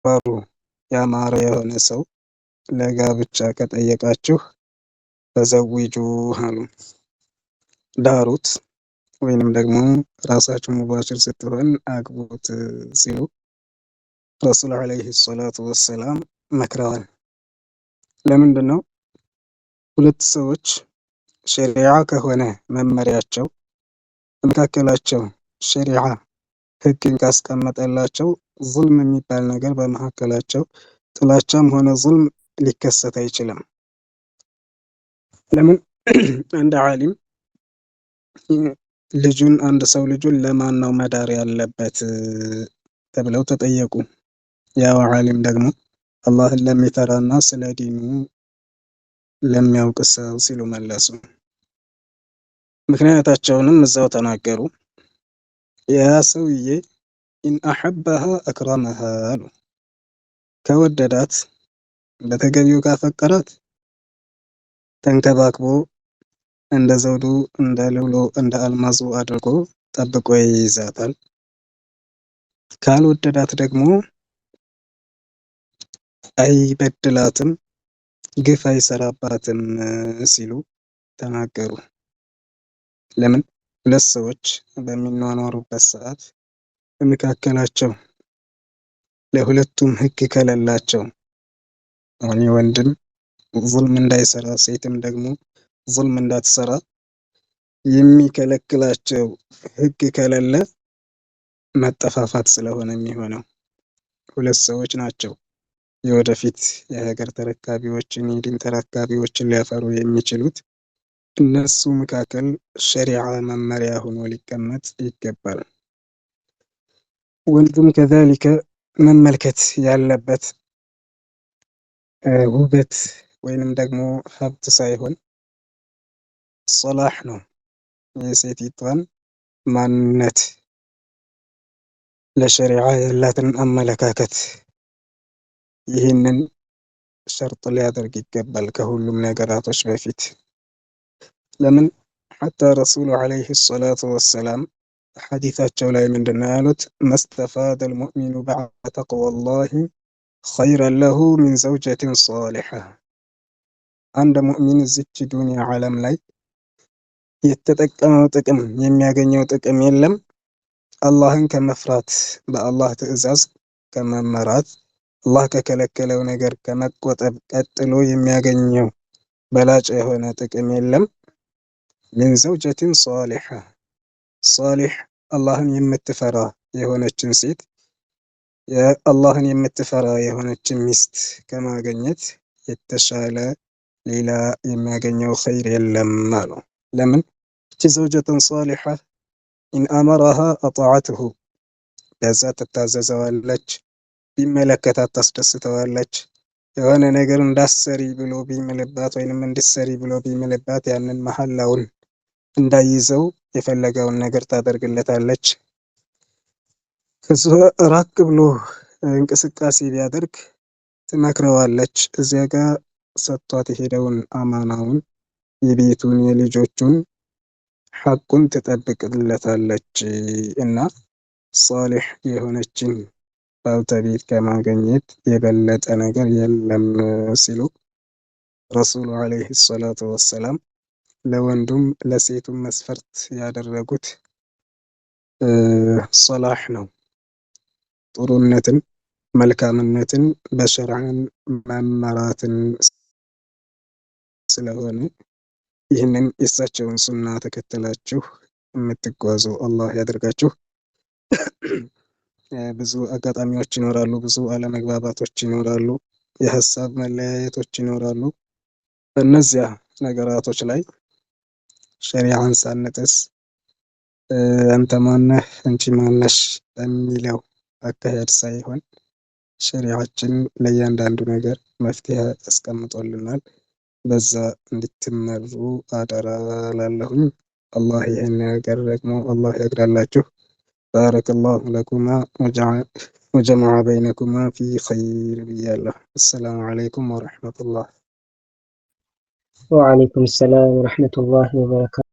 ባሩ ያማረ የሆነ ሰው ለጋብቻ ከጠየቃችሁ ፈዘዊጁ አሉ። ዳሩት ወይንም ደግሞ ራሳችሁ ሙባሽር ስትሆን አግቡት ሲሉ ረሱል ዓለይሂ ሰላቱ ወሰላም መክረዋል። ለምንድን ነው ሁለት ሰዎች ሸሪዓ ከሆነ መመሪያቸው በመካከላቸው ሸሪዓ ህግን ካስቀመጠላቸው ዙልም የሚባል ነገር በመካከላቸው ጥላቻም ሆነ ዙልም ሊከሰት አይችልም። ለምን አንድ ዓሊም አንድ ሰው ልጁን ለማን ነው መዳር ያለበት ተብለው ተጠየቁ። ያው ዓሊም ደግሞ አላህን ለሚፈራና ስለ ዲኑ ለሚያውቅ ሰው ሲሉ መለሱ። ምክንያታቸውንም እዛው ተናገሩ። ያ ሰውዬ ኢን አሐበሃ አክረመሃ አሉ። ከወደዳት በተገቢው ካፈቀራት ተንከባክቦ እንደ ዘውዱ እንደ ልብሎ እንደ አልማዙ አድርጎ ጠብቆ ይይዛታል። ካልወደዳት ደግሞ አይበድላትም፣ ግፍ አይሰራባትም ሲሉ ተናገሩ። ለምን ሁለት ሰዎች በሚኗኗሩበት ሰዓት በመካከላቸው ለሁለቱም ህግ ከሌላቸው ወንድም ዙልም እንዳይሰራ ሴትም ደግሞ ዙልም እንዳትሰራ የሚከለክላቸው ህግ ከሌለ መጠፋፋት ስለሆነ የሚሆነው ሁለት ሰዎች ናቸው የወደፊት የሀገር ተረካቢዎችን የዲን ተረካቢዎችን ሊያፈሩ የሚችሉት። እነሱ መካከል ሸሪዓ መመሪያ ሆኖ ሊቀመጥ ይገባል። ወንዱም ከዛሊከ መመልከት ያለበት ውበት ወይንም ደግሞ ሀብት ሳይሆን ሶላህ ነው። የሴቲቷን ማንነት ለሸሪዓ ያላትን አመለካከት ይህንን ሸርጥ ሊያደርግ ይገባል ከሁሉም ነገራቶች በፊት። ለምን ሐታ ረሱሉ ዓለይሂ ሰላቱ ወሰላም ሐዲታቸው ላይ ምንድነው ያሉት? መስተፋደል ሙእሚኑ በዐደ ተቅወላሂ ኸይረን ለሁ ሚን ዘውጀቲን ሷሊሐ። አንድ ሙእሚን እዚች ዱንያ ዓለም ላይ የተጠቀመው ጥቅም የሚያገኘው ጥቅም የለም አላህን ከመፍራት በአላህ ትዕዛዝ ከመመራት አላህ ከከለከለው ነገር ከመቆጠብ ቀጥሎ የሚያገኘው በላጭ የሆነ ጥቅም የለም። ሚን ዘውጀቲን ሷሊሐ ሷሊሕ አላህን የምትፈራ የሆነችን ሴት አላህን የምትፈራ የሆነችን ሚስት ከማገኘት የተሻለ ሌላ የሚያገኘው ኸይር የለም አሉ። ለምን እቺ ዘውጀቱን ሷሊሐ ኢን አመረሃ አጣዐትሁ ለዛ ትታዘዘዋለች፣ ቢመለከታት ታስደስተዋለች። የሆነ ነገር እንዳሰሪ ብሎ ቢምልባት ወይንም እንድሰሪ ብሎ ቢምልባት ያንን መሐላውን እንዳይዘው የፈለገውን ነገር ታደርግለታለች። ከዛ ራቅ ብሎ እንቅስቃሴ ቢያደርግ ትመክረዋለች። እዚያ ጋር ሰጥቷት የሄደውን አማናውን የቤቱን የልጆቹን ሐቁን ትጠብቅለታለች እና ሷሊሕ የሆነችን ባልተቤት ከማግኘት የበለጠ ነገር የለም ሲሉ ረሱሉ ዓለይሂ ሰላቱ ወሰላም ለወንዱም ለሴቱም መስፈርት ያደረጉት ሶላህ ነው። ጥሩነትን፣ መልካምነትን በሸርዓን መመራትን ስለሆነ ይህንን የእሳቸውን ሱና ተከትላችሁ የምትጓዙ አላህ ያደርጋችሁ። ብዙ አጋጣሚዎች ይኖራሉ፣ ብዙ አለመግባባቶች ይኖራሉ፣ የሀሳብ መለያየቶች ይኖራሉ። በእነዚያ ነገራቶች ላይ ሸሪዓን ሳንጥስ አንተ ማነህ አንቺ ማነሽ በሚለው አካሄድ ሳይሆን ሸሪዓችን ለእያንዳንዱ ነገር መፍትሄ አስቀምጦልናል። በዛ እንድትመሩ አደራ እላለሁኝ። አላህ ይህን ነገር ደግሞ አላህ ያግራላችሁ። ባረከላሁ ለኩማ ወጀመዐ በይነኩማ ፊ ኸይር ብያለሁ። አሰላሙ ዓለይኩም ወረሕመቱላህ። ወዓለይኩም ሰላም ወረሕመቱላሂ ወበረካቱ።